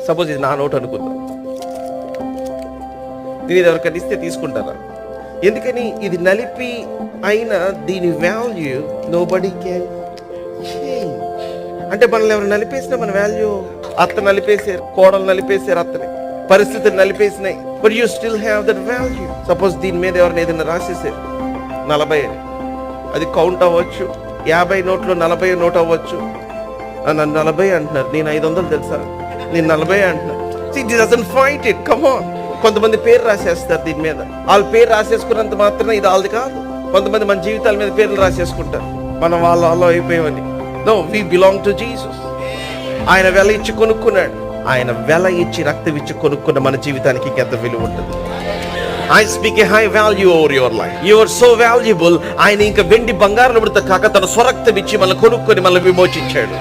Suppose ఇది నా note అనుకుందాం, నేను ఇది ఎవరికైనా ఇస్తే తీసుకుంటారా? ఎందుకని? ఇది నలిపి అయినా దీని వాల్యూ నోబడీ క్యాన్ చేంజ్. అంటే మనల్ని ఎవరు నలిపేసినా మన వాల్యూ, అత్త నలిపేసారు, కోడలు నలిపేసారు, అత్తని పరిస్థితులు నలిపేసినాయి, but you still have that value. Suppose దీని మీద ఎవరిని ఏదైనా రాసేసారు 40 అని, అది కౌంట్ అవ్వచ్చు, 50 నోట్లు 40 నోట్ అవ్వచ్చు. నన్ను 40 అంటున్నారు, నేను 500 తెలుసా, నేను 40 అంటున్నారు. See, this doesn't fight it, come on. కొంతమంది పేరు రాసేస్తారు దీని మీద, వాళ్ళ పేరు రాసేసుకున్నంత మాత్రమే ఇది వాళ్ళది కాదు. కొంతమంది మన జీవితాల మీద పేర్లు రాసేసుకుంటారు, మనం వాళ్ళు అయిపోయామని. No, we belong to Jesus. ఆయన వెల ఇచ్చి కొనుక్కున్నాడు, ఆయన వెల ఇచ్చి రక్తం ఇచ్చి కొనుక్కున్న మన జీవితానికి ఎంత విలువ ఉంటుంది. I speak a high value over your life. You are so valuable. ఆయన ఇంకా వెండి బంగారం కాక తన స్వరక్తం ఇచ్చి మనల్ని కొనుక్కొని మనల్ని విమోచించాడు.